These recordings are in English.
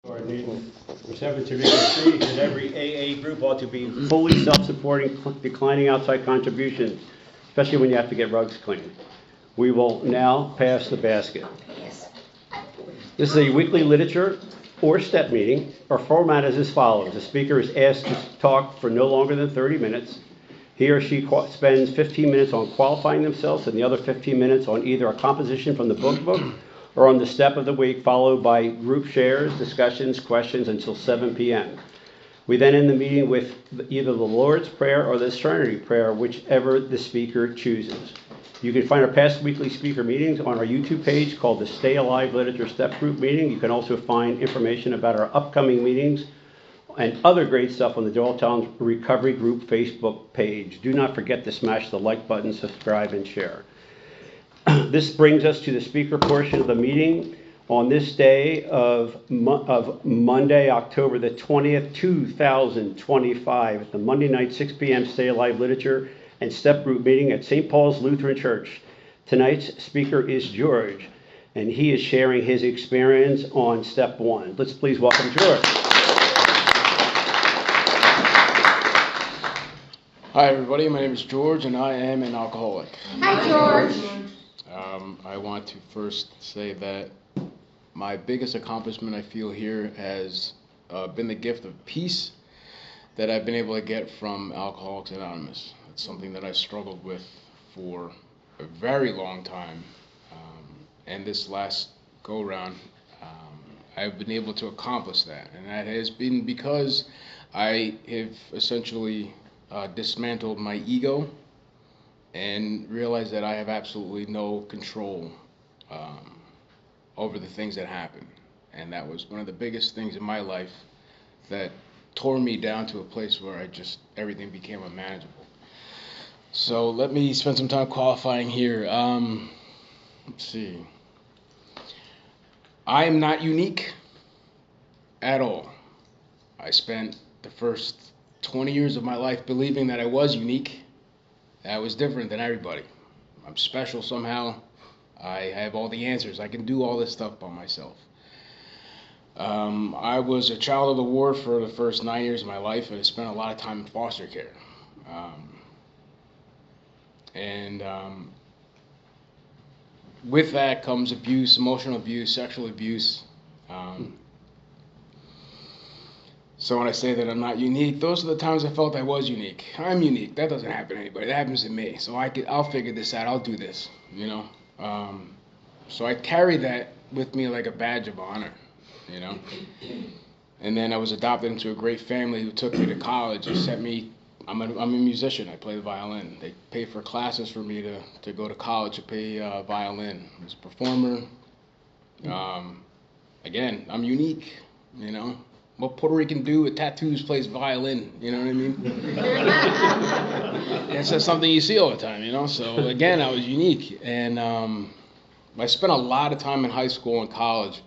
We're seven to make a that every AA group ought to be fully self-supporting, declining outside contributions, especially when you have to get rugs cleaned. We will now pass the basket. This is a weekly literature or step meeting. Our format is as follows. The speaker is asked to talk for no longer than 30 minutes. He or she spends 15 minutes on qualifying themselves and the other 15 minutes on either a composition from the book or on the step of the week, followed by group shares, discussions, questions until 7 p.m. We then end the meeting with either the Lord's Prayer or the Serenity Prayer, whichever the speaker chooses. You can find our past weekly speaker meetings on our YouTube page called the Stay Alive Literature Step Group Meeting. You can also find information about our upcoming meetings and other great stuff on the Doylestown Recovery Group Facebook page. Do not forget to smash the like button, subscribe, and share. This brings us to the speaker portion of the meeting on this day of Monday, October the 20th, 2025, at the Monday night 6 p.m. Stay Alive Literature and Step Group meeting at St. Paul's Lutheran Church. Tonight's speaker is George, and he is sharing his experience on Step 1. Let's please welcome George. Hi everybody, my name is George and I am an alcoholic. Hi George. I want to first say that my biggest accomplishment I feel here has been the gift of peace that I've been able to get from Alcoholics Anonymous. It's something that I struggled with for a very long time, and this last go-round I've been able to accomplish that, and that has been because I have essentially dismantled my ego and realized that I have absolutely no control over the things that happen. And that was one of the biggest things in my life that tore me down to a place where everything became unmanageable. So let me spend some time qualifying here. Let's see. I am not unique at all. I spent the first 20 years of my life believing that I was unique. I was different than everybody. I'm special somehow. I have all the answers. I can do all this stuff by myself. I was a child of the ward for the first 9 years of my life, and I spent a lot of time in foster care. With that comes abuse, emotional abuse, sexual abuse. So when I say that I'm not unique, those are the times I felt I was unique. I'm unique. That doesn't happen to anybody. That happens to me. So I'll figure this out. I'll do this, you know. So I carry that with me like a badge of honor, you know. And then I was adopted into a great family who took me to college. They sent me. I'm a musician. I play the violin. They paid for classes for me to go to college to play violin. I was a performer. Again, I'm unique, you know. What Puerto Rican dude with tattoos plays violin, you know what I mean? It's just something you see all the time, you know? So again, I was unique. And I spent a lot of time in high school and college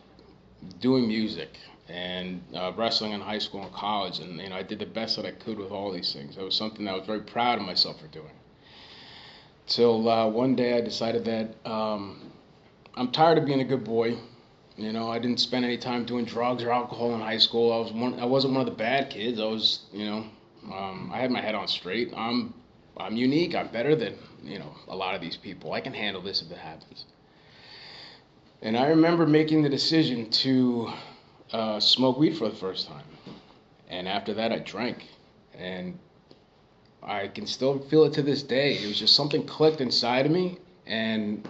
doing music and wrestling in high school and college. And you know, I did the best that I could with all these things. It was something that I was very proud of myself for doing. Till one day I decided that I'm tired of being a good boy. You know, I didn't spend any time doing drugs or alcohol in high school. I wasn't one of the bad kids. I was, you know, I had my head on straight. I'm unique. I'm better than, you know, a lot of these people. I can handle this if it happens. And I remember making the decision to smoke weed for the first time. And after that, I drank. And I can still feel it to this day. It was just something clicked inside of me, and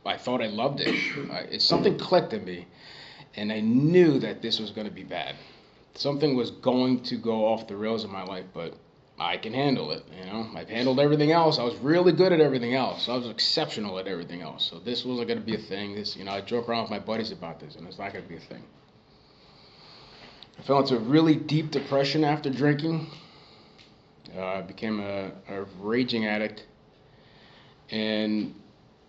I thought I loved it. Something clicked in me, and I knew that this was going to be bad. Something was going to go off the rails in my life, but I can handle it. You know, I've handled everything else. I was really good at everything else. I was exceptional at everything else. So this wasn't going to be a thing. You know, I joke around with my buddies about this, and it's not going to be a thing. I fell into a really deep depression after drinking. I became a raging addict, and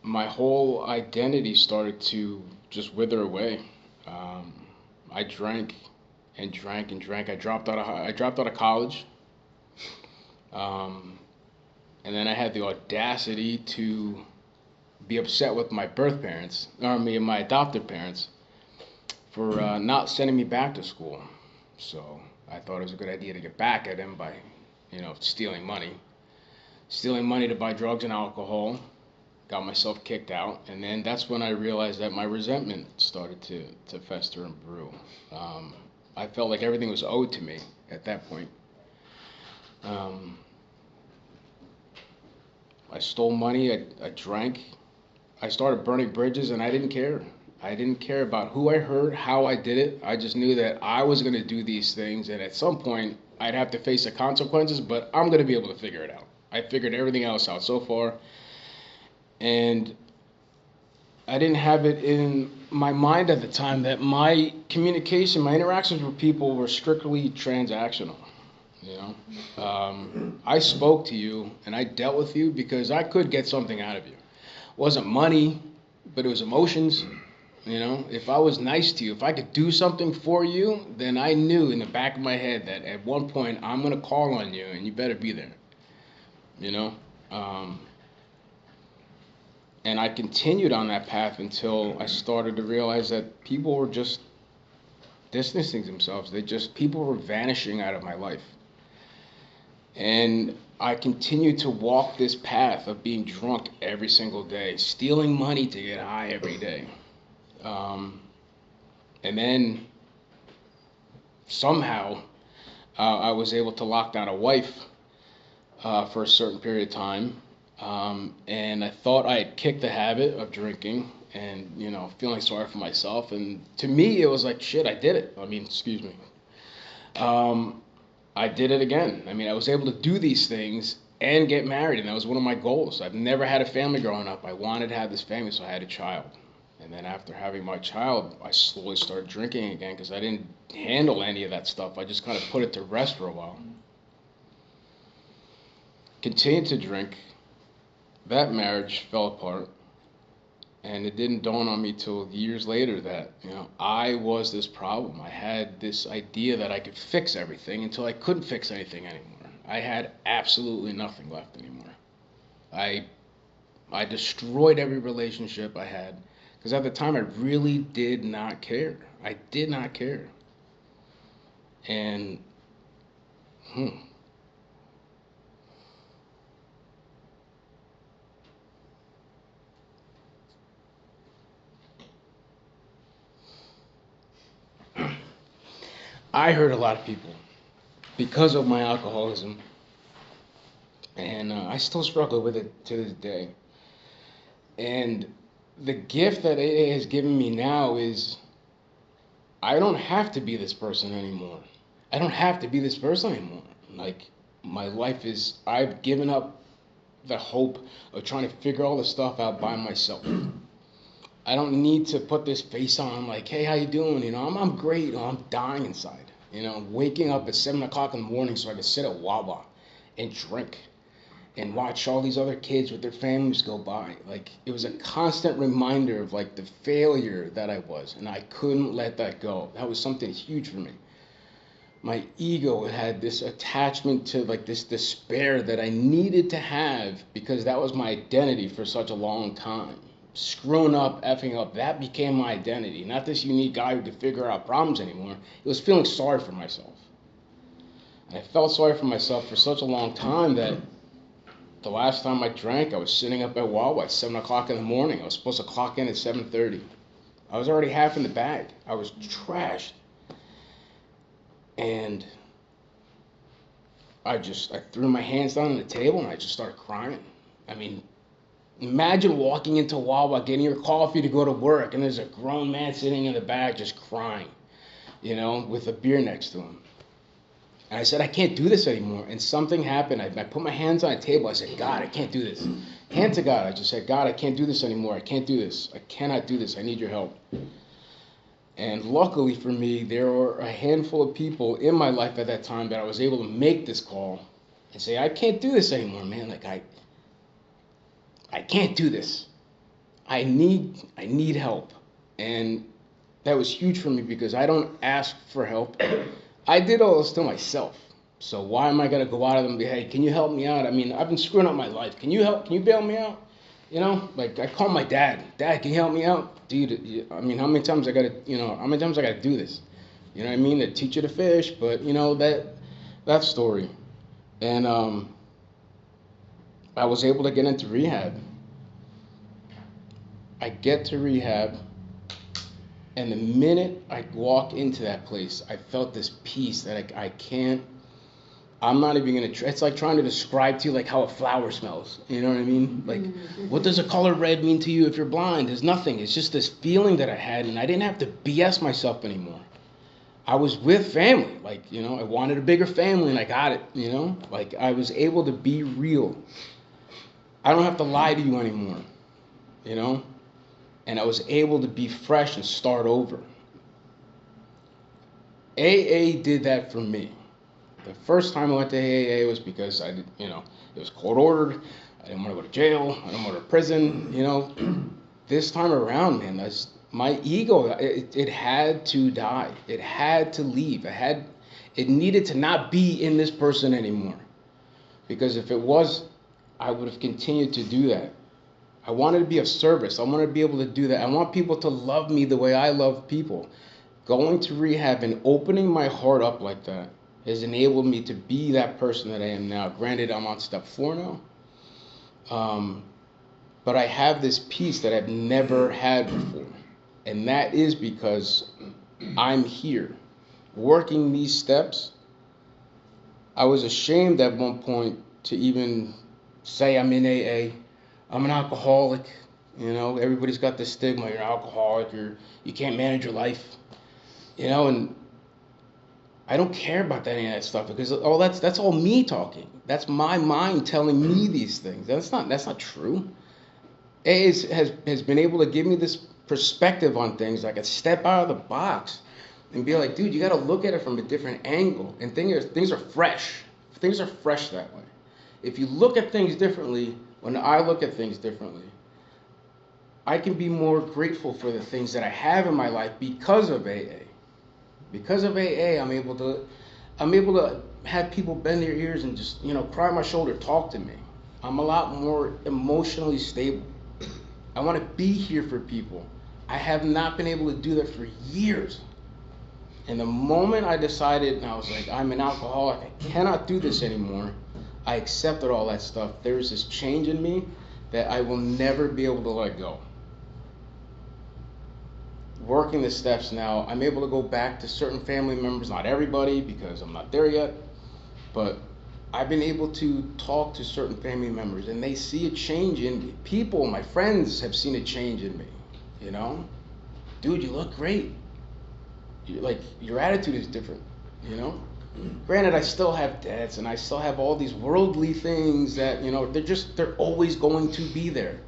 my whole identity started to just wither away. I drank and drank and drank. I dropped out of college, and then I had the audacity to be upset with my my adopted parents, for not sending me back to school. So I thought it was a good idea to get back at him by, stealing money. Stealing money to buy drugs and alcohol. Got myself kicked out. And then that's when I realized that my resentment started to fester and brew. I felt like everything was owed to me at that point. I stole money, I drank, I started burning bridges, and I didn't care. I didn't care about who I hurt, how I did it. I just knew that I was going to do these things, and at some point, I'd have to face the consequences, but I'm going to be able to figure it out. I figured everything else out so far, and I didn't have it in my mind at the time that my communication, my interactions with people were strictly transactional. I spoke to you and I dealt with you because I could get something out of you. It wasn't money, but it was emotions. If I was nice to you, if I could do something for you, then I knew in the back of my head that at one point I'm going to call on you and you better be there. And I continued on that path until I started to realize that people were just distancing themselves. People were vanishing out of my life. And I continued to walk this path of being drunk every single day, stealing money to get high every day. And then somehow I was able to lock down a wife for a certain period of time. And I thought I had kicked the habit of drinking and, feeling sorry for myself. And to me, it was like, shit, I did it. Excuse me. I did it again. I was able to do these things and get married, and that was one of my goals. I've never had a family growing up. I wanted to have this family, so I had a child. And then after having my child, I slowly started drinking again because I didn't handle any of that stuff. I just kind of put it to rest for a while. Continued to drink. That marriage fell apart. And it didn't dawn on me till years later that, I was this problem. I had this idea that I could fix everything until I couldn't fix anything anymore. I had absolutely nothing left anymore. I destroyed every relationship I had because at the time I really did not care. I did not care. And, I hurt a lot of people because of my alcoholism, and I still struggle with it to this day. And the gift that AA has given me now is I don't have to be this person anymore. I don't have to be this person anymore. Like, my life is, I've given up the hope of trying to figure all this stuff out by myself. I don't need to put this face on like, hey, how you doing? I'm great. I'm dying inside. Waking up at 7 o'clock in the morning so I can sit at Wawa and drink and watch all these other kids with their families go by. Like, it was a constant reminder of like the failure that I was, and I couldn't let that go. That was something huge for me. My ego had this attachment to like this despair that I needed to have because that was my identity for such a long time. Screwing up, effing up, that became my identity. Not this unique guy who could figure out problems anymore. It was feeling sorry for myself. And I felt sorry for myself for such a long time that the last time I drank, I was sitting up at Wawa at 7 o'clock in the morning. I was supposed to clock in at 7:30. I was already half in the bag. I was trashed. And I threw my hands down on the table and I just started crying. Imagine walking into Wawa, getting your coffee to go to work, and there's a grown man sitting in the back just crying, with a beer next to him. And I said, I can't do this anymore. And something happened. I put my hands on the table. I said, God, I can't do this. Hand to God. I just said, God, I can't do this anymore. I can't do this. I cannot do this. I need your help. And luckily for me, there were a handful of people in my life at that time that I was able to make this call and say, I can't do this anymore, man. Like, I can't do this. I need help. And that was huge for me because I don't ask for help. I did all this to myself. So why am I going to go out of them and be, hey, can you help me out? I've been screwing up my life. Can you help? Can you bail me out? You know, like I call my dad. Dad, can you help me out, dude? I mean, how many times I gotta, how many times I gotta do this? You know what I mean? To teach you to fish, but that story. And I was able to get into rehab. I get to rehab, and the minute I walk into that place, I felt this peace that I can't. I'm not even gonna. It's like trying to describe to you like how a flower smells. You know what I mean? Like, what does a color red mean to you if you're blind? There's nothing. It's just this feeling that I had, and I didn't have to BS myself anymore. I was with family. Like, I wanted a bigger family, and I got it. Like I was able to be real. I don't have to lie to you anymore. And I was able to be fresh and start over. AA did that for me. The first time I went to AA was because I did, it was court ordered. I didn't want to go to jail. I didn't want to go to prison. This time around, man, my ego, it had to die. It had to leave. It needed to not be in this person anymore. Because if it was, I would have continued to do that. I wanted to be of service. I wanted to be able to do that. I want people to love me the way I love people. Going to rehab and opening my heart up like that has enabled me to be that person that I am now. Granted, I'm on step 4 now. But I have this peace that I've never had before. And that is because I'm here. Working these steps, I was ashamed at one point to even say I'm in AA. I'm an alcoholic. Everybody's got this stigma. You're an alcoholic. You can't manage your life. And I don't care about any of that stuff because that's all me talking. That's my mind telling me these things. That's not true. AA has been able to give me this perspective on things. I can step out of the box and be like, dude, you got to look at it from a different angle. And things are fresh. Things are fresh that way. If you look at things differently, when I look at things differently, I can be more grateful for the things that I have in my life because of AA. Because of AA, I'm able to have people bend their ears and just, cry on my shoulder, talk to me. I'm a lot more emotionally stable. I want to be here for people. I have not been able to do that for years. And the moment I decided, and I was like, I'm an alcoholic, I cannot do this anymore, I accepted all that stuff. There's this change in me that I will never be able to let go. Working the steps now, I'm able to go back to certain family members, not everybody because I'm not there yet, but I've been able to talk to certain family members and they see a change in me. People, my friends have seen a change in me, Dude, you look great. Your attitude is different, Granted, I still have debts and I still have all these worldly things that, they're always going to be there.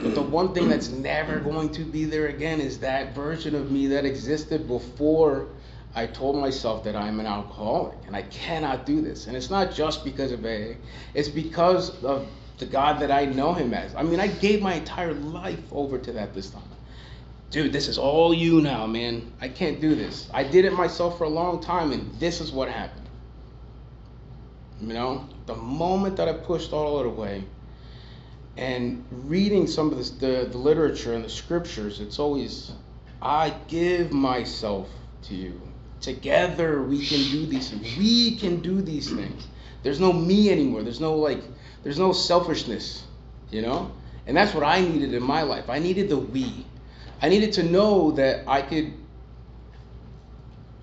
But the one thing that's never going to be there again is that version of me that existed before I told myself that I'm an alcoholic and I cannot do this. And it's not just because of AA. It's because of the God that I know him as. I mean, I gave my entire life over to that this time. Dude, this is all you now, man. I can't do this. I did it myself for a long time, and this is what happened. The moment that I pushed all of it away, and reading some of the literature and the scriptures, it's always, I give myself to you. Together we can do these things. We can do these things. There's no me anymore. There's no selfishness, And that's what I needed in my life. I needed the we. I needed to know that I could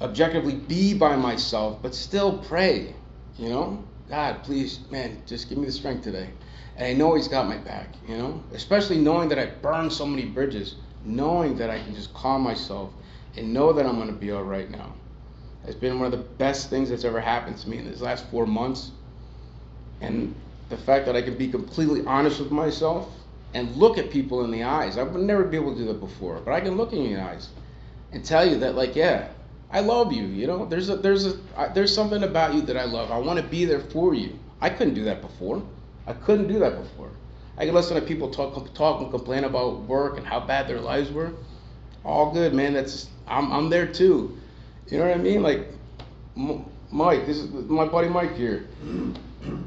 objectively be by myself, but still pray, God, please, man, just give me the strength today. And I know he's got my back, especially knowing that I burned so many bridges, knowing that I can just calm myself and know that I'm going to be all right now. It's been one of the best things that's ever happened to me in these last 4 months. And the fact that I can be completely honest with myself and look at people in the eyes. I would never be able to do that before, but I can look in your eyes and tell you that, yeah, I love you. There's something about you that I love. I want to be there for you. I couldn't do that before. I could listen to people talk and complain about work and how bad their lives were. All good, man. I'm there too. You know what I mean? Like Mike, this is my buddy Mike here.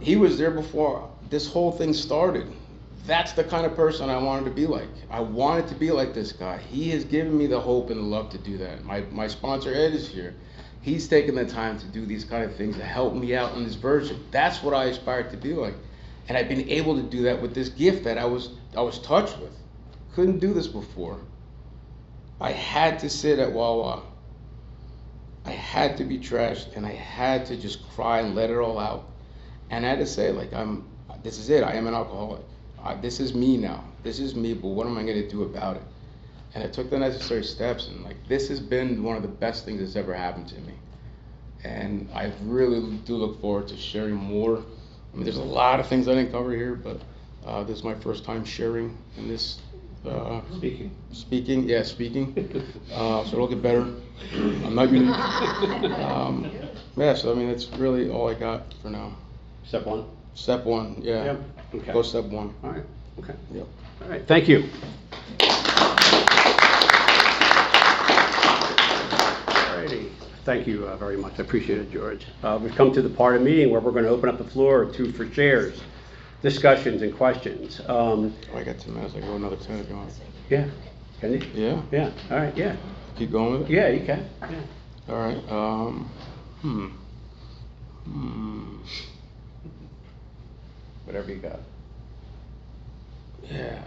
He was there before this whole thing started. that's the kind of person I wanted to be like. I wanted to be like this guy. He has given me the hope and the love to do that. My sponsor, Ed, is here. He's taken the time to do these kind of things to help me out in this version. That's what I aspired to be like. And I've been able to do that with this gift that I was touched with. Couldn't do this before. I had to sit at Wawa. I had to be trashed, and I had to just cry and let it all out. And I had to say, like, this is it. I am an alcoholic. This is me now. This is me, but what am I going to do about it? And I took the necessary steps, and like, this has been one of the best things that's ever happened to me. And I really do look forward to sharing more. I mean, there's a lot of things I didn't cover here, but this is my first time sharing in this. Speaking. So it'll get better. I'm not unique. Yeah, so I mean, that's really all I got for now. Step one? Step one, yeah. Yep. Okay. Go step one. All right, okay. Yep. All right, thank you. Alrighty, thank you very much. I appreciate it, George. We've come to the part of the meeting where we're going to open up the floor to for shares, discussions, and questions. I got 10 minutes. I can go another 10 if you want. Yeah, can you? Yeah. Yeah, all right, yeah. Keep going with it? Yeah, you can. Yeah. All right. Whatever you got. Yeah,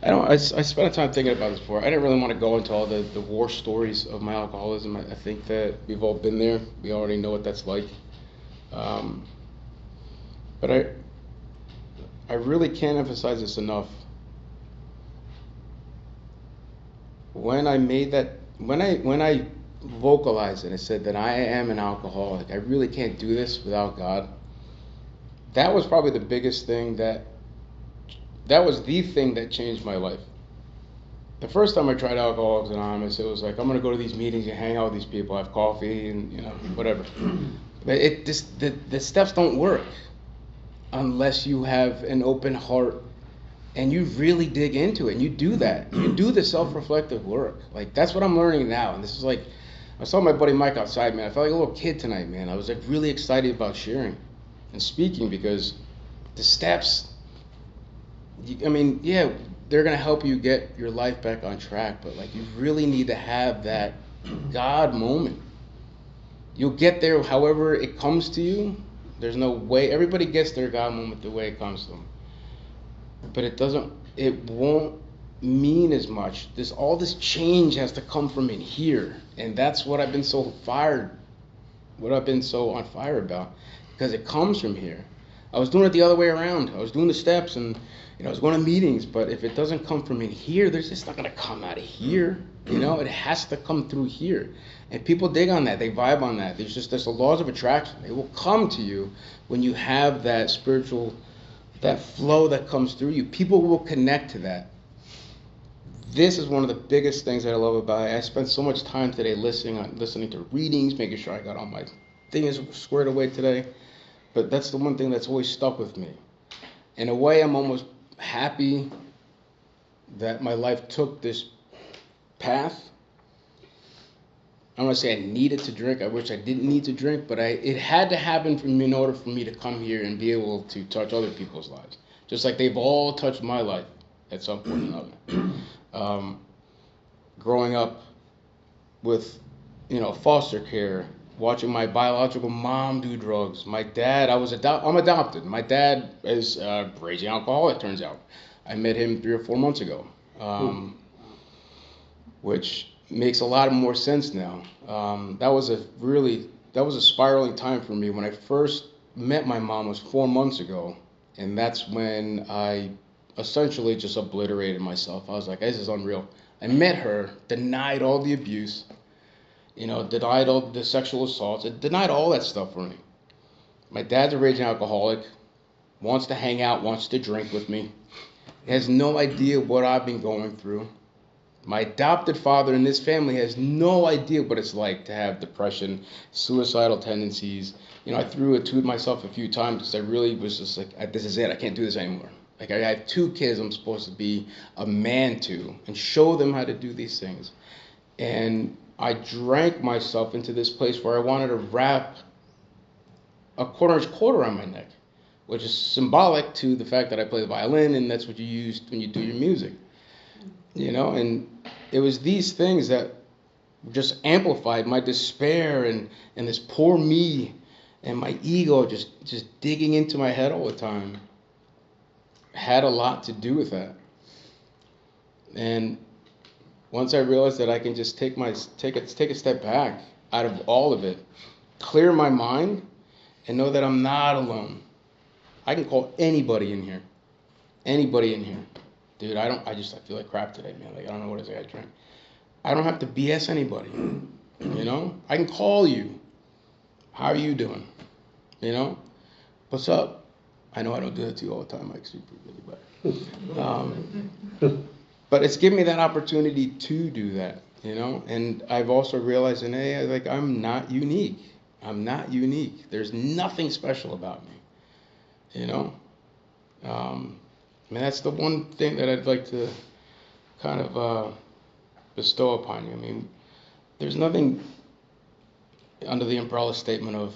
I spent time thinking about this before. I didn't really want to go into all the war stories of my alcoholism. I think that we've all been there. We already know what that's like. But I really can't emphasize this enough. When I vocalized it, I said that I am an alcoholic. I really can't do this without God. That was probably the biggest thing that was the thing that changed my life. The first time I tried Alcoholics Anonymous, it was like, I'm going to go to these meetings and hang out with these people, have coffee and, whatever. But the steps don't work unless you have an open heart and you really dig into it and you do that. You do the self-reflective work. Like, that's what I'm learning now. And this is like, I saw my buddy Mike outside, man. I felt like a little kid tonight, man. I was like really excited about sharing and speaking because the steps, they're going to help you get your life back on track. But like, you really need to have that God moment. You'll get there however it comes to you. There's no way. Everybody gets their God moment the way it comes to them. But it won't mean as much. All this change has to come from in here. And that's what I've been so on fire about. Because it comes from here. I was doing it the other way around. I was doing the steps and I was going to meetings, but if it doesn't come from in here, there's just not going to come out of here. It has to come through here. And people dig on that. They vibe on that. There's the laws of attraction. They will come to you when you have that spiritual, that flow that comes through you. People will connect to that. This is one of the biggest things that I love about it. I spent so much time today listening to readings, making sure I got all my things squared away today. But that's the one thing that's always stuck with me. In a way, I'm almost happy that my life took this path. I don't want to say I needed to drink. I wish I didn't need to drink, but it had to happen in order for me to come here and be able to touch other people's lives. Just like they've all touched my life at some point or another. Growing up with, foster care, watching my biological mom do drugs. My dad, I'm adopted. My dad is a raging alcoholic, turns out. I met him 3 or 4 months ago, which makes a lot more sense now. That was a spiraling time for me. When I first met my mom was 4 months ago, and that's when I essentially just obliterated myself. I was like, this is unreal. I met her, denied all the abuse, denied all the sexual assaults. It denied all that stuff for me. My dad's a raging alcoholic, wants to hang out, wants to drink with me. He has no idea what I've been going through. My adopted father in this family has no idea what it's like to have depression, suicidal tendencies. I threw a tube myself a few times because I really was just like, this is it. I can't do this anymore. Like, I have 2 kids I'm supposed to be a man to and show them how to do these things. And I drank myself into this place where I wanted to wrap a 1/4 inch cord around my neck. which is symbolic to the fact that I play the violin, and that's what you use when you do your music. And it was these things that just amplified my despair and this poor me and my ego just digging into my head all the time. Had a lot to do with that. And once I realized that I can just take a step back out of all of it, clear my mind, and know that I'm not alone. I can call anybody in here. Dude, I feel like crap today, man. Like, I don't know what it is I drank. I don't have to BS anybody, I can call you. How are you doing? What's up? I know I don't do that to you all the time. I speak pretty really, but it's given me that opportunity to do that, And I've also realized I'm not unique. There's nothing special about me, that's the one thing that I'd like to kind of bestow upon you. There's nothing under the umbrella statement of,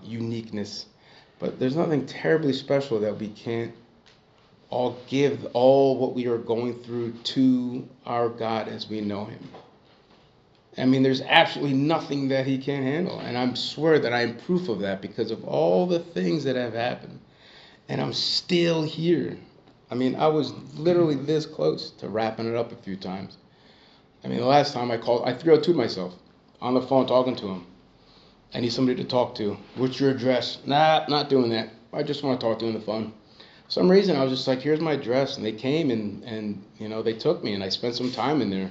uniqueness, but there's nothing terribly special that we can't all give all what we are going through to our God as we know Him. There's absolutely nothing that He can't handle, and I swear that I am proof of that because of all the things that have happened, and I'm still here. I was literally this close to wrapping it up a few times. The last time I called, I 302'd myself on the phone talking to him. I need somebody to talk to. What's your address? Nah, not doing that. I just want to talk to him on the phone. For some reason, I was just like, here's my address. And they came and they took me, and I spent some time in there.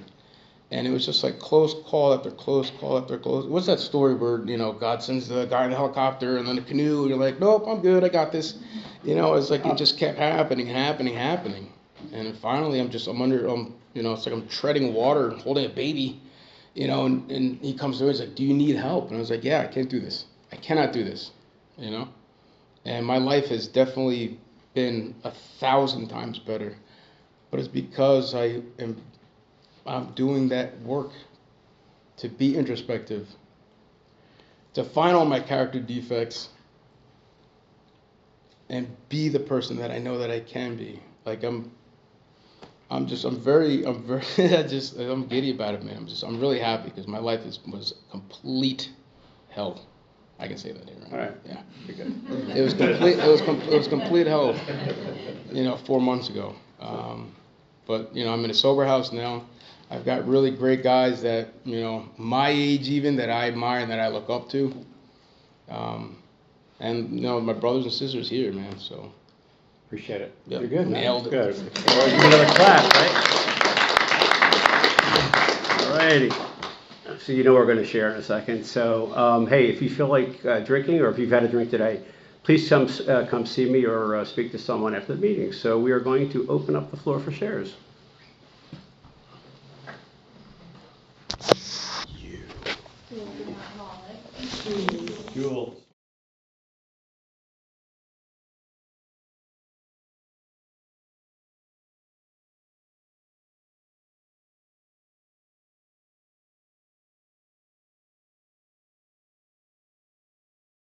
And it was just like close call after close call after close. What's that story where, God sends the guy in the helicopter and then the canoe, and you're like, nope, I'm good, I got this. It's like it just kept happening. And finally, it's like I'm treading water, holding a baby, and he comes to me, he's like, do you need help? And I was like, yeah, I can't do this. I cannot do this, And my life has definitely been 1,000 times better. But it's because I'm doing that work to be introspective, to find all my character defects, and be the person that I know that I can be. Like I'm very I'm giddy about it, man. I'm really happy because my life was complete hell. I can say that here, right? All right. Yeah. You're good. It was complete hell, 4 months ago. But I'm in a sober house now. I've got really great guys that, my age even, that I admire and that I look up to. And, my brothers and sisters here, man, so. Appreciate it. Yep. You're good. Nailed it. Good. Well, give another clap, right? All righty. So we're going to share in a second. So, hey, if you feel like drinking or if you've had a drink today, please come see me or speak to someone after the meeting. So we are going to open up the floor for shares. Jules.